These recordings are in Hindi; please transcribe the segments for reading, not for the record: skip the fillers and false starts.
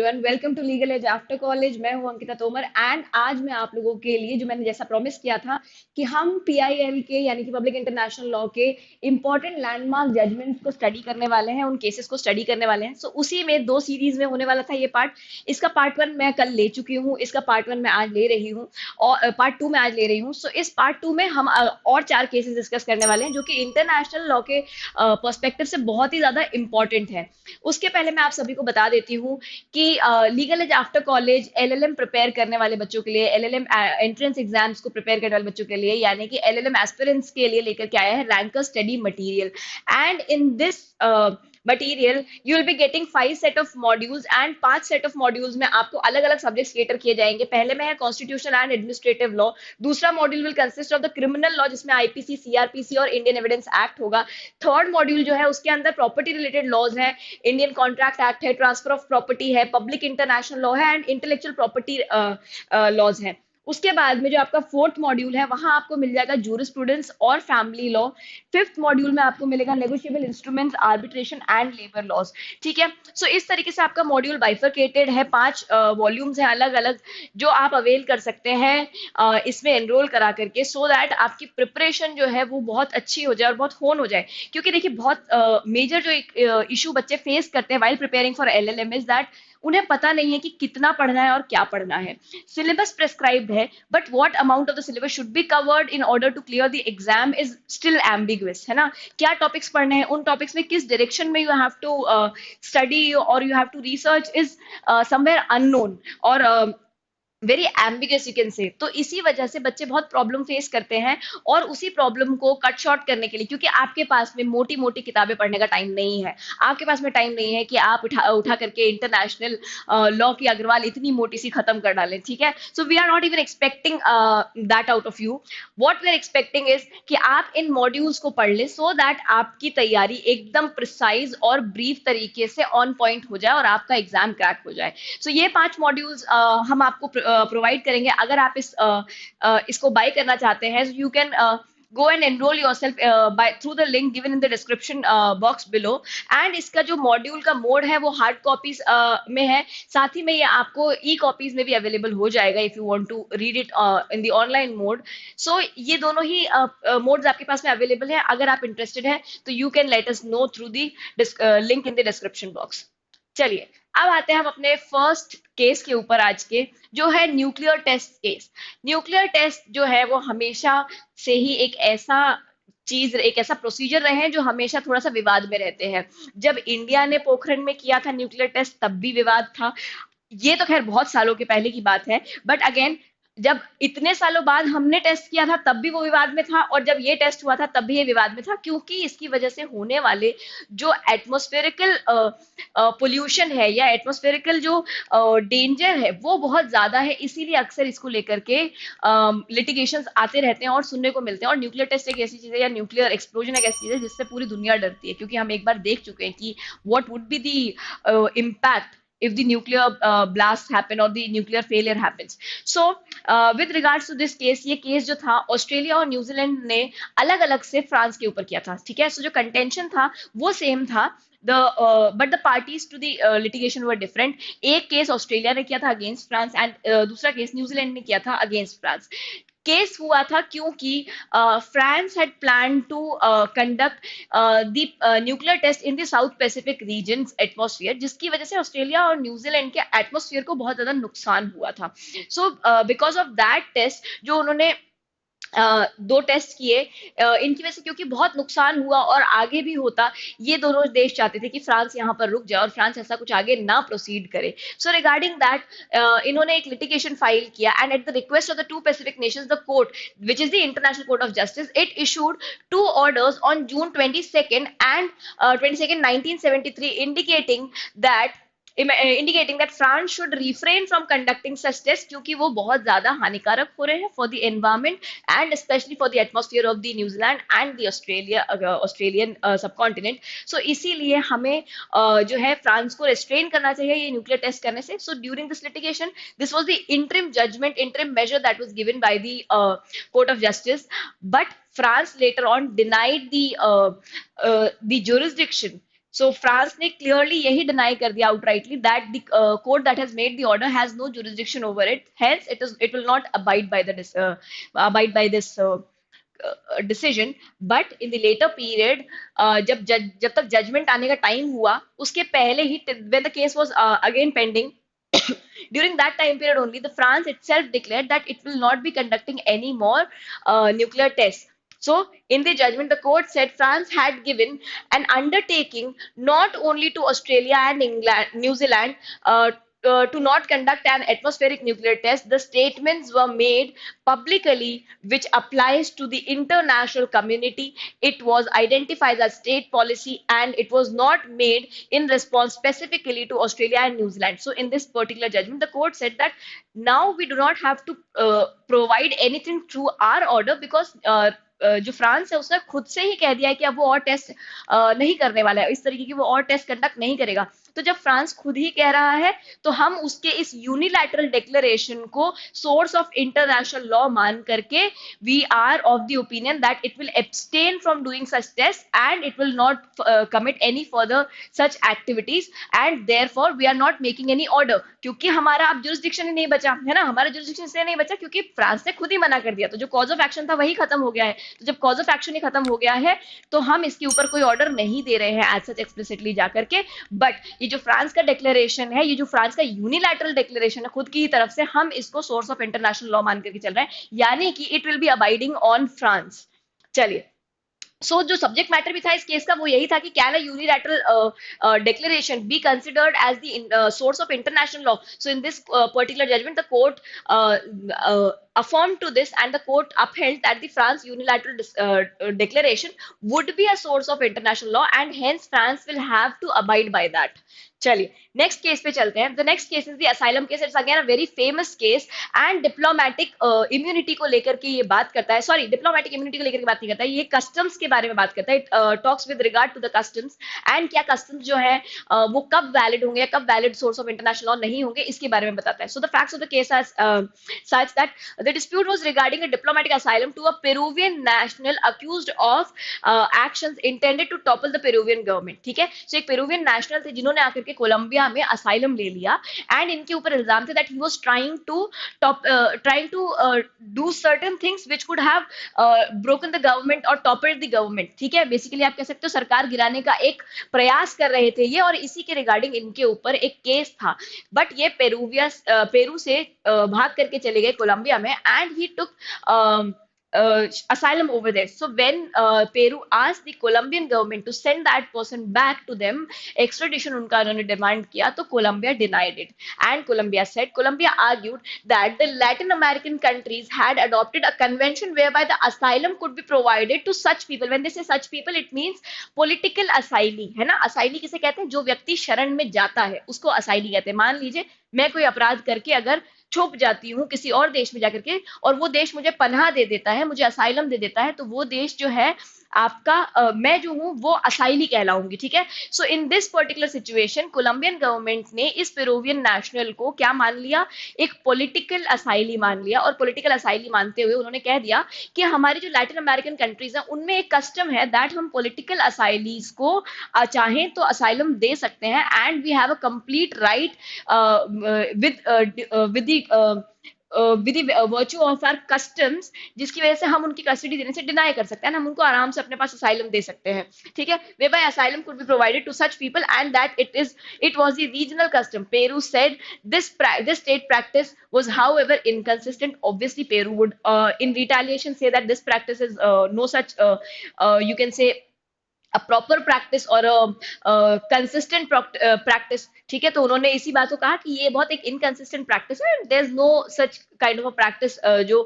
Everyone, welcome to legal edge after college. मैं हूं अंकिता तोमर एंड आज मैं आप लोगों के लिए जो मैंने जैसा प्रॉमिस किया था कि हम पीआईएल के यानी कि पब्लिक इंटरनेशनल लॉ के इंपॉर्टेंट लैंडमार्क जजमेंट्स को स्टडी करने वाले हैं, उन केसेस को स्टडी करने वाले हैं। सो उसी में दो सीरीज में होने वाला था ये पार्ट। इसका पार्ट वन मैं कल ले चुकी हूँ, इसका पार्ट वन मैं आज ले रही हूँ और पार्ट टू मैं आज ले रही हूँ। सो इस पार्ट टू में हम और चार केसेस डिस्कस करने वाले हैं जो कि इंटरनेशनल लॉ के पर्सपेक्टिव से बहुत ही ज्यादा इंपॉर्टेंट है। उसके पहले मैं आप सभी को बता देती हूँ कि legal edge after college LLM prepare करने वाले बच्चों के लिए, एलएलएम एंट्रेंस एग्जाम्स को प्रिपेयर करने वाले बच्चों के लिए, यानी कि एलएलएम एस्पिरेंट्स के लिए लेकर के आया है ranker study material. And in this material you will be getting 5 set of modules and 5 set of modules में आपको अलग अलग सब्जेक्ट्स केटर किए जाएंगे। पहले में है कॉन्स्टिट्यूशन एंड एडमिनिस्ट्रेटिव लॉ। दूसरा module will consist of the criminal law जिसमें आईपीसी, सीआरपीसी और इंडियन एविडेंस एक्ट होगा। थर्ड मॉड्यूल जो है उसके अंदर प्रॉपर्टी रिलेटेड लॉज है, इंडियन कॉन्ट्रैक्ट एक्ट है, ट्रांसफर ऑफ प्रॉपर्टी है, पब्लिक इंटरनेशनल लॉ है एंड इंटेलेक्चुअल प्रॉपर्टी लॉज है। उसके बाद में जो आपका फोर्थ मॉड्यूल है वहां आपको मिल जाएगा जूरिस्प्रूडेंस और फैमिली लॉ। फिफ्थ मॉड्यूल में आपको मिलेगा negotiable instruments, arbitration and labour laws. ठीक है, सो इस तरीके से आपका मॉड्यूल बाइफरकेटेड है, 5 वॉल्यूम्स हैं अलग अलग जो आप अवेल कर सकते हैं इसमें एनरोल करा करके, सो दैट आपकी प्रिपरेशन जो है वो बहुत अच्छी हो जाए और बहुत होन हो जाए। क्योंकि देखिए बहुत मेजर जो इशू बच्चे फेस करते हैं while preparing for LLM is that उन्हें पता नहीं है कि कितना पढ़ना है और क्या पढ़ना है। सिलेबस प्रेस्क्राइब्ड है but what amount of the syllabus should be covered in order to clear the exam is still ambiguous, है ना। क्या टॉपिक्स पढ़ने हैं, उन टॉपिक्स में किस डायरेक्शन में यू हैव टू स्टडी और you have to research is somewhere unknown और very ambiguous you can say. तो इसी वजह से बच्चे बहुत प्रॉब्लम फेस करते हैं और उसी प्रॉब्लम को कट शॉर्ट करने के लिए, क्योंकि आपके पास में मोटी मोटी किताबें पढ़ने का टाइम नहीं है, आपके पास में टाइम नहीं है कि आप उठा उठा करके इंटरनेशनल लॉ की अग्रवाल इतनी मोटी सी खत्म कर डालें। ठीक है, so we are not even expecting that out of you. What we are expecting is कि आप इन मॉड्यूल्स को पढ़ लें सो दैट आपकी तैयारी एकदम प्रिसाइज और ब्रीफ तरीके से ऑन पॉइंट हो जाए और आपका एग्जाम क्रैक हो जाए। सो ये 5 मॉड्यूल्स हम आपको प्रोवाइड करेंगे। अगर आप इसको बाय करना चाहते हैं you can go and enroll yourself by through the link given in the description box below। And इसका जो मॉड्यूल का मोड है वो हार्ड कॉपीज में है, साथ ही में ये आपको ई कॉपीज में भी अवेलेबल हो जाएगा if you want to read it in the online mode. So ये दोनों ही मोड्स आपके पास में अवेलेबल है। अगर आप इंटरेस्टेड है तो you can let us know through the link in the description box. चलिए अब आते हैं हम अपने फर्स्ट केस के ऊपर आज के, जो है nuclear test case. Nuclear test जो है वो हमेशा से ही एक ऐसा प्रोसीजर रहे हैं जो हमेशा थोड़ा सा विवाद में रहते हैं। जब इंडिया ने पोखरण में किया था न्यूक्लियर टेस्ट तब भी विवाद था। ये तो खैर बहुत सालों के पहले की बात है, बट अगेन जब इतने सालों बाद हमने टेस्ट किया था तब भी वो विवाद में था और जब ये टेस्ट हुआ था तब भी ये विवाद में था, क्योंकि इसकी वजह से होने वाले जो एटमॉस्फेरिकल पोल्यूशन है या एटमॉस्फेरिकल जो डेंजर है वो बहुत ज्यादा है। इसीलिए अक्सर इसको लेकर के लिटिगेशंस आते रहते हैं और सुनने को मिलते हैं। और न्यूक्लियर टेस्ट एक ऐसी चीज है या न्यूक्लियर एक्सप्लोजन एक ऐसी चीज है जिससे पूरी दुनिया डरती है, क्योंकि हम एक बार देख चुके हैं कि what would be the impact if the nuclear blast happen or the nuclear failure happens। So with regards to this case, ये केस जो था ऑस्ट्रेलिया और न्यूजीलैंड ने अलग अलग से फ्रांस के ऊपर किया था। ठीक है, सो जो कंटेंशन था वो सेम था, the but the parties to the litigation were different. एक केस ऑस्ट्रेलिया ने किया था अगेंस्ट फ्रांस एंड दूसरा केस न्यूजीलैंड ने किया था अगेंस्ट फ्रांस। केस हुआ था क्योंकि France had plan to conduct the nuclear test in the South Pacific region atmosphere, जिसकी वजह से ऑस्ट्रेलिया और न्यूजीलैंड के एटमॉस्फेयर को बहुत ज्यादा नुकसान हुआ था। So because of that test जो उन्होंने दो टेस्ट किए, इनकी वजह से क्योंकि बहुत नुकसान हुआ और आगे भी होता, ये दोनों देश चाहते थे कि फ्रांस यहाँ पर रुक जाए और फ्रांस ऐसा कुछ आगे ना प्रोसीड करे। सो रिगार्डिंग दैट इन्होंने एक लिटिगेशन फाइल किया and at the request of the two Pacific Nations the court which is the international court of justice it issued 2 orders on June 22nd and 22nd 1973 indicating that France should refrain from conducting such tests क्योंकि वो बहुत ज्यादा हानिकारक हो रहे हैं for the environment and especially for the atmosphere of the New Zealand and the Australian subcontinent। So इसीलिए हमें जो है फ्रांस को restrain करना चाहिए ये न्यूक्लियर टेस्ट करने से। So during this litigation this was the interim measure that was given by the court of justice, but France later on denied the jurisdiction So France ने clearly यही deny कर दिया outrightly that the court that has made the order has no jurisdiction over it. Hence, it will not abide by this decision. But in the later period, जब तक judgment आने का time हुआ, उसके पहले ही when the case was again pending, during that time period only, the France itself declared that it will not be conducting any more nuclear tests. So, in the judgment, the court said France had given an undertaking not only to Australia and England, New Zealand, to not conduct an atmospheric nuclear test. The statements were made publicly, which applies to the international community. It was identified as state policy and it was not made in response specifically to Australia and New Zealand. So, in this particular judgment, the court said that now we do not have to provide anything through our order because जो फ्रांस है उसने खुद से ही कह दिया है कि अब वो और टेस्ट नहीं करने वाला है, इस तरीके की वो और टेस्ट कंडक्ट नहीं करेगा. तो जब फ्रांस खुद ही कह रहा है तो हम उसके इस यूनिलैटरल डिक्लेरेशन को सोर्स ऑफ इंटरनेशनल लॉ मान करके we are of the opinion that it will abstain from doing such test and it will not commit any further such activities and therefore we are not making any order. क्योंकि हमारा अब जुरिस्डिक्शन ही नहीं बचा है ना, हमारा जुरिस्डिक्शन इसलिए नहीं बचा क्योंकि फ्रांस ने खुद ही मना कर दिया. तो जो कॉज ऑफ एक्शन था वही खत्म हो गया है. तो जब कॉज ऑफ एक्शन ही खत्म हो गया है तो हम इसके ऊपर कोई ऑर्डर नहीं दे रहे हैं एज सच एक्सप्लिसिटली जाकर के. बट ये जो फ्रांस का डिक्लेरेशन है, ये जो फ्रांस का यूनिलैटरल डिक्लेरेशन है खुद की तरफ से, हम इसको सोर्स ऑफ इंटरनेशनल लॉ मान करके चल रहे हैं, यानी कि it will be abiding on France. चलिए, सो जो सब्जेक्ट मैटर भी था इस केस का वो यही था कि can a unilateral declaration be considered as the source of international law. So in this particular judgment the court affirmed to this and the court upheld that the France unilateral declaration would be a source of international law and hence France will have to abide by that. चलिए नेक्स्ट केस पे चलते हैं. The next case is the asylum case. It's again a very famous case and diplomatic immunity को लेकर के ये बात करता है. सॉरी, डिप्लोमेटिक इम्यूनिटी को लेकर के बात नहीं करता है, ये कस्टम्स के बारे में बात करता है. It talks with regard to the customs and क्या कस्टम्स जो है वो कब वैलिड होंगे या कब valid source of international law नहीं होंगे, इसके बारे में बताता है. So the facts of the case are such that the dispute was regarding a diplomatic asylum to a Peruvian national accused of actions intended to topple the Peruvian government. ठीक है, so एक Peruvian national थे जिन्होंने आकर के कोलंबिया में asylum ले लिया and इनके ऊपर इल्जाम थे that he was trying to do certain things which could have broken the government or toppled the government. ठीक है, बेसिकली आप कह सकते हो सरकार गिराने का एक प्रयास कर रहे थे ये, और इसी के रिगार्डिंग इनके ऊपर एक केस था. बट ये पेरू से भाग करके चले गए कोलंबिया में and he took asylum over there. So when Peru asked the Colombian government to send that person back to them, extradition उनका उन्होंने demand किया, तो Colombia denied it. And Colombia argued that the Latin American countries had adopted a convention whereby the asylum could be provided to such people. When they say such people, it means political asylee, है ना. asylee किसे कहते हैं? जो व्यक्ति शरण में जाता है उसको asylee कहते हैं. मान लीजिए मैं कोई अपराध करके अगर छुप जाती हूँ किसी और देश में जाकर के और वो देश मुझे पनाह दे देता है, मुझे असाइलम दे देता है, तो वो देश जो है आपका मैं जो हूँ वो असाइली कहलाऊंगी. ठीक है, so in this particular situation Colombian government ने इस पेरुवियन नेशनल को क्या मान लिया? एक पॉलिटिकल असाइली मान लिया. और पॉलिटिकल असाइली मानते हुए उन्होंने कह दिया कि हमारी जो लैटिन अमेरिकन कंट्रीज हैं उनमें एक कस्टम है दैट हम पॉलिटिकल असाइलीज को चाहें तो असाइलम दे सकते हैं and we have a complete right with the virtue of our customs, जिसकी वजह से हम उनकी कस्टडी देने से डिनाई कर सकते हैं, हम उनको आराम से अपने पास असाइलम दे सकते हैं. ठीक है, whereby asylum could be provided to such people and that it was the regional custom. Peru said this state practice was however inconsistent. Obviously Peru would in retaliation say that this practice is no such you can say a proper practice or a consistent practice. ठीक है, तो उन्होंने इसी बात को कहा कि ये बहुत एक inconsistent practice है, there is no such kind of a practice जो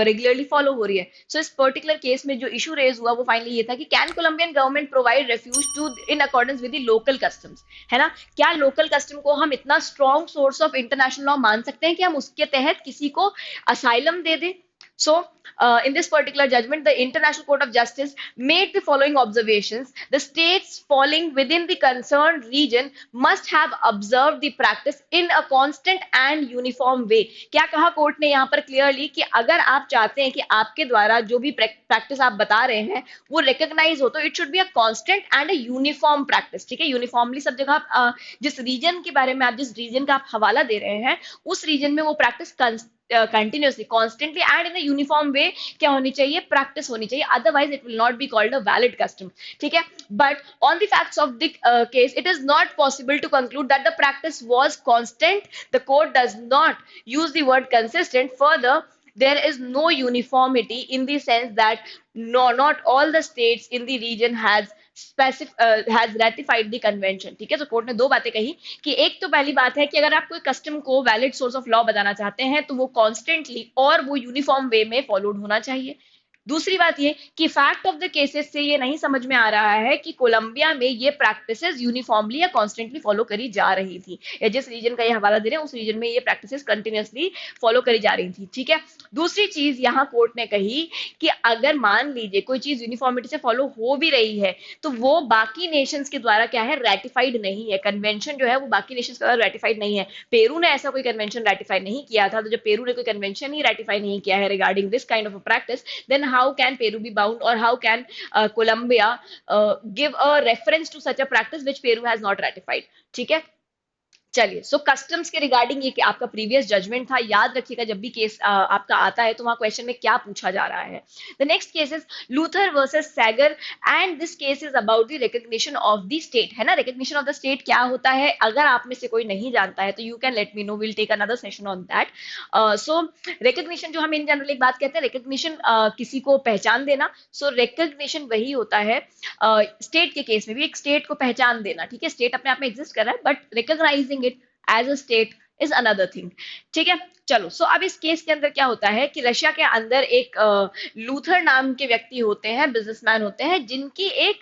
regularly follow हो रही है. So इस particular case में जो issue raise हुआ वो finally ये था कि can Colombian government provide refuge to in accordance with the local customs, है ना. क्या local custom को हम इतना strong source of international law मान सकते हैं कि हम उसके तहत किसी को asylum दे दें? So, in this particular judgment, the International Court of Justice made the following observations. The states falling within the concerned region must have observed the practice in a constant and uniform way. क्या कहा कोर्ट ने यहाँ पर क्लियरली कि अगर आप चाहते हैं कि आपके द्वारा जो भी प्रैक्टिस आप बता रहे हैं वो रिकॉग्नाइज हो, तो it should be a constant and a uniform practice. ठीक है, यूनिफॉर्मली सब जगह जिस रीजन के बारे में आप जिस रीजन का आप हवाला दे रहे हैं उस रीजन में वो practice continuously, constantly and in a uniform way क्या होनी चाहिए, प्रैक्टिस होनी चाहिए, otherwise it will not be called a valid custom. ठीक है, but on the facts of the case it is not possible to conclude that the practice was constant. The court does not use the word consistent. Further, there is no uniformity in the sense that not all the states in the region has ratified the convention. ठीक है, तो कोर्ट ने दो बातें कही कि एक तो पहली बात है कि अगर आप कोई कस्टम को वैलिड सोर्स ऑफ लॉ बताना चाहते हैं तो वो कॉन्स्टेंटली और वो यूनिफॉर्म वे में फॉलोड होना चाहिए. दूसरी बात ये कि फैक्ट ऑफ द केसेस से ये नहीं समझ में आ रहा है कि कोलंबिया में ये प्रैक्टिसेस यूनिफॉर्मली या कॉन्स्टेंटली फॉलो करी जा रही थी, या जिस रीजन का ये हवाला दे रहे हैं उस रीजन में ये प्रैक्टिसेस कंटिन्यूअसली फॉलो करी जा रही थी. ठीक है, दूसरी चीज यहाँ कोर्ट ने कही कि अगर मान लीजिए कोई चीज यूनिफॉर्मिटी से फॉलो हो भी रही है तो वो बाकी नेशंस के द्वारा क्या है, रेटिफाइड नहीं है. कन्वेंशन जो है वो बाकी नेशंस के द्वारा रेटिफाइड नहीं है. पेरू ने ऐसा कोई कन्वेंशन रेटिफाई नहीं किया था, तो जब पेरू ने कोई कन्वेंशन ही रेटिफाई नहीं किया है regarding this kind of a practice, then how can Peru be bound, or how can Colombia give a reference to such a practice which Peru has not ratified. ठीक है, चलिए. सो कस्टम्स के रिगार्डिंग ये कि आपका प्रीवियस जजमेंट था, याद रखिएगा जब भी केस आपका आता है तो वहां क्वेश्चन में क्या पूछा जा रहा है. The next case is Luther versus Sagor and this case is about the recognition of the state. है ना, रिकॉग्निशन ऑफ द स्टेट क्या होता है, अगर आप में से कोई नहीं जानता है तो you can let me know, will take another session on that. So recognition जो हम इन जनरल एक बात कहते हैं, रिकॉग्निशन किसी को पहचान देना. सो रिकॉग्निशन वही होता है स्टेट के केस में भी, एक स्टेट को पहचान देना. ठीक है, स्टेट अपने आप में एग्जिस्ट कर रहा है but recognising it as a state is another thing. ठीक है, चलो. सो अब इस केस के अंदर क्या होता है कि रशिया के अंदर एक लूथर नाम के व्यक्ति होते हैं, बिजनेसमैन होते हैं, जिनकी एक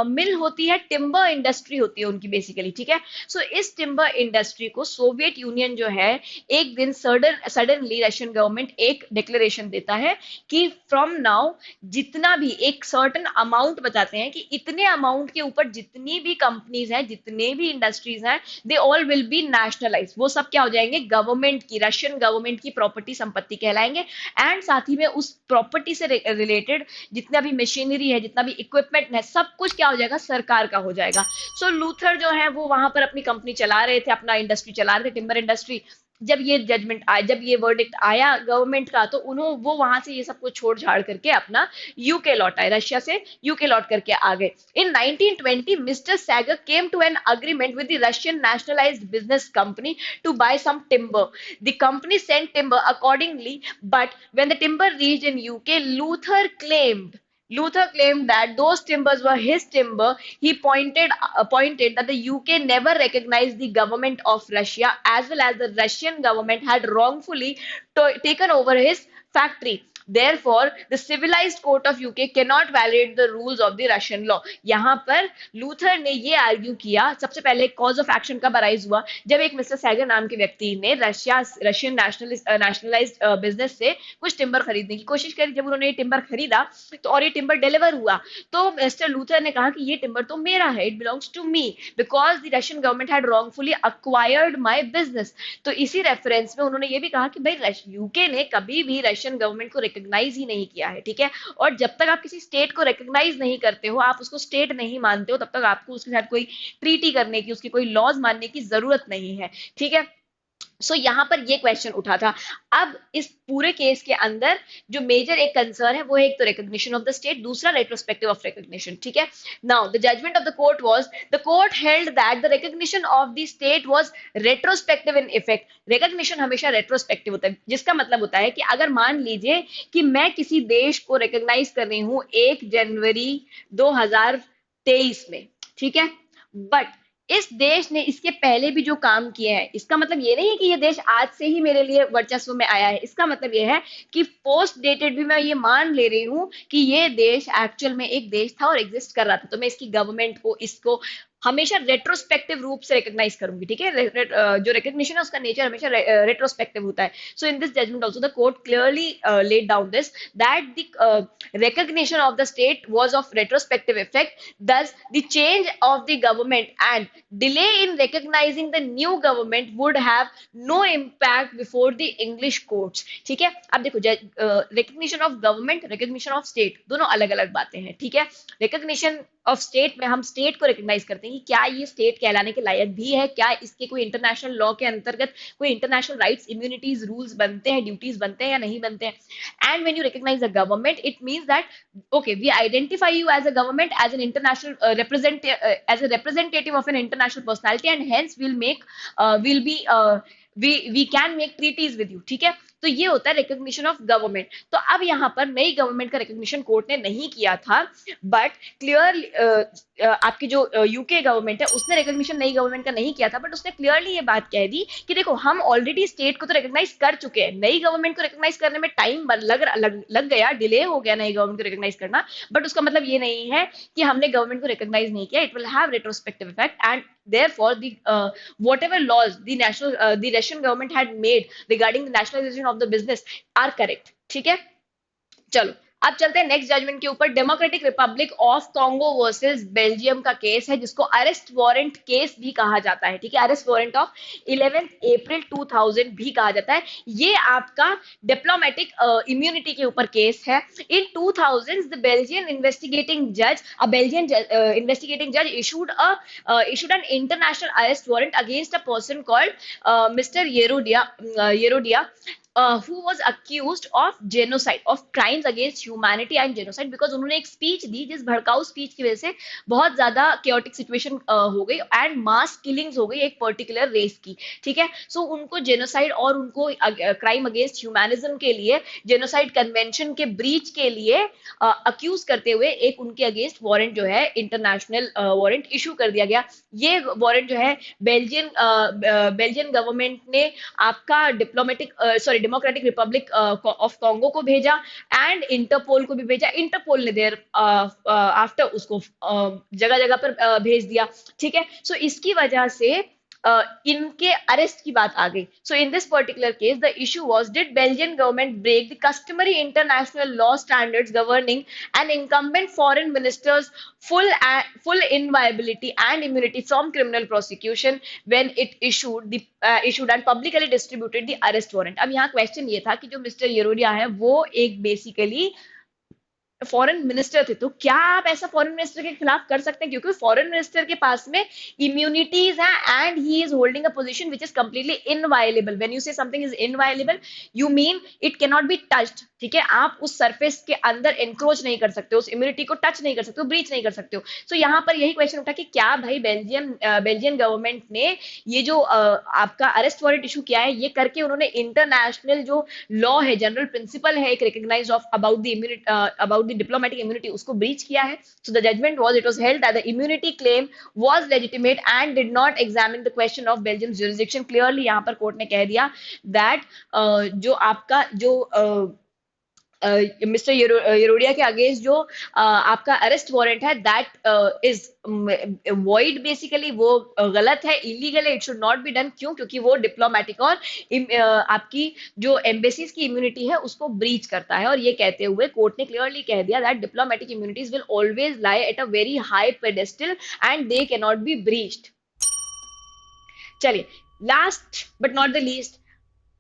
मिल होती है, टिम्बर इंडस्ट्री होती है उनकी बेसिकली. ठीक है, सो इस टिम्बर इंडस्ट्री को सोवियत यूनियन जो है एक दिन सडनली रशियन गवर्नमेंट एक डिक्लेरेशन देता है कि फ्रॉम नाउ जितना भी एक सर्टन अमाउंट बताते हैं कि इतने अमाउंट के ऊपर जितनी भी कंपनीज हैं, जितने भी इंडस्ट्रीज हैं, they all will be nationalise. वो सब क्या हो जाएंगे, गवर्नमेंट की, रशियन गवर्नमेंट की प्रॉपर्टी, संपत्ति कहलाएंगे. एंड साथ ही में उस प्रॉपर्टी से रिलेटेड जितना भी मशीनरी है, जितना भी इक्विपमेंट है, सब कुछ क्या हो जाएगा, सरकार का हो जाएगा. सो लूथर जो है वो वहां पर अपनी कंपनी चला रहे थे, अपना इंडस्ट्री चला रहे थे, टिम्बर इंडस्ट्री. जब ये जजमेंट आया, जब ये वर्डिक्ट आया गवर्नमेंट का, तो वो वहां से ये सब कुछ छोड़ छाड़ करके अपना यूके लौट आए, रशिया से यूके लौट करके आ गए. In 1920 mister Sagor came to an agreement with the Russian nationalised business company to buy some timber. The company sent timber accordingly, but when the timber reached in UK, Luther claimed that those timbers were his timber. He pointed that the UK never recognized the government of Russia, as well as the Russian government had wrongfully taken over his factory. Therefore, the civilized court of UK cannot violate the rules of the Russian law. यहाँ पर लूथर ने ये आर्ग्यू किया, सबसे पहले कॉज ऑफ एक्शन कब अराइज हुआ, जब एक मिस्टर सैगर नाम के व्यक्ति ने रशियन नेशनलाइज्ड बिजनेस से कुछ टिम्बर खरीदने की कोशिश करी. जब उन्होंने ये टिम्बर खरीदा तो और ये टिम्बर डिलीवर हुआ, तो मिस्टर लूथर ने कहा कि ये टिम्बर तो मेरा है, it belongs to me, because the Russian government had wrongfully acquired my business. तो इसी रेफरेंस में उन्होंने ये भी कहा कि भाई यूके ने कभी भी रशियन गवर्नमेंट को रिकॉग्नाइज ही नहीं किया है. ठीक है, और जब तक आप किसी स्टेट को रिकॉग्नाइज नहीं करते हो, आप उसको स्टेट नहीं मानते हो, तब तक आपको उसके साथ कोई ट्रीटी करने की, उसकी कोई लॉज मानने की जरूरत नहीं है. ठीक है, सो यहाँ पर ये क्वेश्चन उठा था. अब इस पूरे केस के अंदर जो मेजर एक कंसर्न है वो है एक तो रिकॉग्निशन ऑफ द स्टेट, दूसरा रेट्रोस्पेक्टिव ऑफ रिकॉग्निशन. ठीक है, now the judgment of the court was, the court held that the recognition of the state was retrospective in effect. Recognition हमेशा रेट्रोस्पेक्टिव होता है, जिसका मतलब होता है कि अगर मान लीजिए कि मैं किसी देश को रिकॉग्नाइज कर रही हूँ 1 जनवरी 2023 में, ठीक है, बट इस देश ने इसके पहले भी जो काम किए हैं, इसका मतलब ये नहीं है कि ये देश आज से ही मेरे लिए वर्चस्व में आया है. इसका मतलब ये है कि पोस्ट डेटेड भी मैं ये मान ले रही हूँ कि ये देश एक्चुअल में एक देश था और एग्जिस्ट कर रहा था, तो मैं इसकी गवर्नमेंट को, इसको हमेशा रेट्रोस्पेक्टिव रूप से रिकॉग्नाइज करूंगी, ठीक है। जो रिकॉग्निशन है उसका नेचर हमेशा रेट्रोस्पेक्टिव होता है। So in this judgment also the court clearly laid down this that the recognition of the state was of retrospective effect. Thus the change of the government and delay in recognizing the new government would have no impact before the English courts, ठीक है। अब देखो, recognition of government, recognition of state, दोनों अलग अलग बातें हैं, ठीक है। रिकग्निशन ऑफ स्टेट में हम स्टेट को रिकॉग्नाइज करते हैं कि क्या ये स्टेट कहलाने के लायक भी है, क्या इसके कोई इंटरनेशनल लॉ के अंतर्गत कोई इंटरनेशनल राइट्स, इम्यूनिटीज, रूल्स बनते हैं, ड्यूटीज बनते हैं या नहीं बनते हैं। And when you recognise a government, it means that okay, we identify you as a government, as an international as a representative of an international personality, and hence we'll be we can make treaties with you, ठीक है। तो ये होता है रिकॉग्निशन ऑफ गवर्नमेंट। तो अब यहाँ पर नई गवर्नमेंट का रिकॉग्निशन कोर्ट ने नहीं किया था, बट क्लियर आपकी जो यूके गवर्नमेंट है उसने रिकॉग्निशन नई गवर्नमेंट का नहीं किया था, बट उसने क्लियरली ये बात कह दी कि देखो हम ऑलरेडी स्टेट को तो रिकॉग्नाइज कर चुके हैं, नई गवर्नमेंट को रिकॉग्नाइज करने में टाइम लग गया, डिले हो गया नई गवर्नमेंट को रिकॉग्नाइज करना, बट उसका मतलब ये नहीं है कि हमने गवर्नमेंट को रिकॉग्नाइज नहीं किया। It will have retrospective effect, and therefore whatever laws the Russian government had made regarding the nationalization of the business are correct, ठीक है। चलो अब चलते हैं नेक्स्ट जजमेंट के ऊपर। Democratic Republic of Congo versus Belgium का केस है, जिसको अरेस्ट वारंट केस भी कहा जाता है, ठीक है। अरेस्ट वारंट ऑफ 11 अप्रैल 2000 भी कहा जाता है। ये आपका डिप्लोमेटिक इम्यूनिटी के ऊपर केस है। इन 2000 द बेल्जियन इन्वेस्टिगेटिंग जज इन्वेस्टिगेटिंग जज issued an international arrest warrant against a person called Mr. Yerodia, who was accused of genocide, of crimes against humanity and genocide, because उन्होंने एक स्पीच दी जिस भड़काऊ स्पीच की वजह से बहुत ज्यादा chaotic situation हो गई एंड मास किलिंग्स हो गई एक पर्टिकुलर रेस की, ठीक है। सो उनको जेनोसाइड और उनको क्राइम अगेंस्ट ह्यूमैनिज्म के लिए, जेनोसाइड कन्वेंशन के ब्रीच के लिए अक्यूज करते हुए एक उनके अगेंस्ट वारंट जो है, इंटरनेशनल वारंट इशू कर दिया गया। ये वारंट जो है बेल्जियन गवर्नमेंट ने आपका डेमोक्रेटिक रिपब्लिक ऑफ कॉन्गो को भेजा एंड इंटरपोल को भी भेजा। इंटरपोल ने देर आफ्टर उसको जगह जगह पर भेज दिया, ठीक है। सो इसकी वजह से इनके अरेस्ट की बात आ गई। So in this particular case the issue was, did Belgian government break the customary international law standards governing an incumbent foreign ministers full inviolability and immunity from criminal prosecution when it issued and publicly distributed the arrest warrant। अब यहाँ क्वेश्चन ये था कि जो मिस्टर येरोडिया है वो एक बेसिकली फॉरेन मिनिस्टर थे, तो क्या आप ऐसा फॉरेन मिनिस्टर के खिलाफ कर सकते हैं, क्योंकि फॉरेन मिनिस्टर के पास में इम्यूनिटीज हैं and he is holding a position which is completely inviolable. When you से something is inviolable, you mean it can not be touched, ठीक है। आप उस सरफेस के अंदर एनक्रोच नहीं कर सकते हो, उस इम्यूनिटी को टच नहीं कर सकते हो, ब्रीच नहीं कर सकते हो। सो यहाँ पर यही क्वेश्चन उठा कि क्या भाई बेल्जियन गवर्नमेंट ने ये जो आपका अरेस्ट वारंट इशू किया है, ये करके उन्होंने इंटरनेशनल जो लॉ है, जनरल प्रिंसिपल है एक recognised of about the immunity, about the diplomatic immunity, उसको ब्रीच किया है। So the judgment was, it was held that the immunity claim was legitimate and did not examine the question of Belgium jurisdiction. Clearly यहाँ पर कोर्ट ने कह दिया दैट जो आपका जो मिस्टर येरोडिया के अगेंस्ट जो आपका अरेस्ट वारंट है, दैट इज वॉइड, बेसिकली वो गलत है, इलीगल है, it should not be done. क्यों? क्योंकि वो डिप्लोमेटिक और आपकी जो एम्बेसीज की इम्यूनिटी है उसको ब्रीच करता है। और ये कहते हुए कोर्ट ने क्लियरली कह दिया that diplomatic immunities will always lie at a very high pedestal and they can not be breached. चलिए, last but not the least,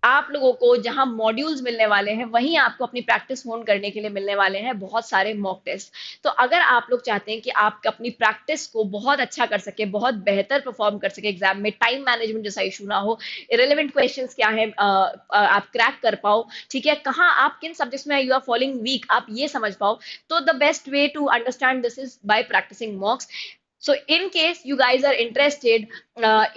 आप लोगों को जहां मॉड्यूल्स मिलने वाले हैं वहीं आपको अपनी प्रैक्टिस होन करने के लिए मिलने वाले हैं बहुत सारे मॉक टेस्ट। तो अगर आप लोग चाहते हैं कि आप अपनी प्रैक्टिस को बहुत अच्छा कर सके, बहुत बेहतर परफॉर्म कर सके एग्जाम में, टाइम मैनेजमेंट जैसा इशू ना हो, इरेलेवेंट क्वेश्चंस क्या है आप क्रैक कर पाओ, ठीक है, कहाँ आप किन सब्जेक्ट्स में यू आर फॉलोइंग वीक आप ये समझ पाओ, तो the best way to understand this is by practising mocks. So in case you guys are interested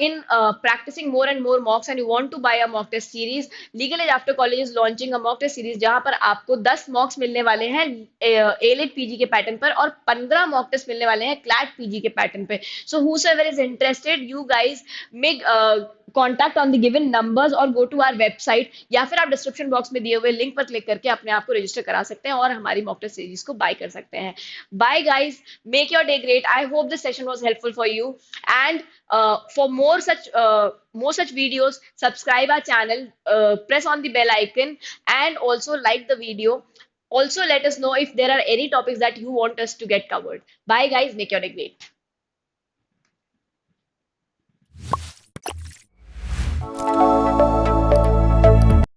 in practicing more and more mocks and you want to buy a mock test series, Legal Age After College is launching a mock test series जहां पर आपको 10 मॉक्स मिलने वाले हैं A-Lit PG के पैटर्न पर और 15 मॉक टेस्ट मिलने वाले हैं CLAT PG के पैटर्न पे। So whosoever is interested, you guys make contact on the given numbers और गो टू आवर वेबसाइट, या फिर आप डिस्क्रिप्शन बॉक्स में दिए हुए लिंक पर क्लिक करके अपने आप को रजिस्टर करा सकते हैं और हमारी मॉक टेस्ट सीरीज को बाय कर सकते हैं। Bye guys, make your day great. I hope this session was helpful for you. And for more such videos, subscribe our channel, press on the bell icon, and also like the video. Also, let us know if there are any topics that you want us to get covered. Bye, guys. Make your day great.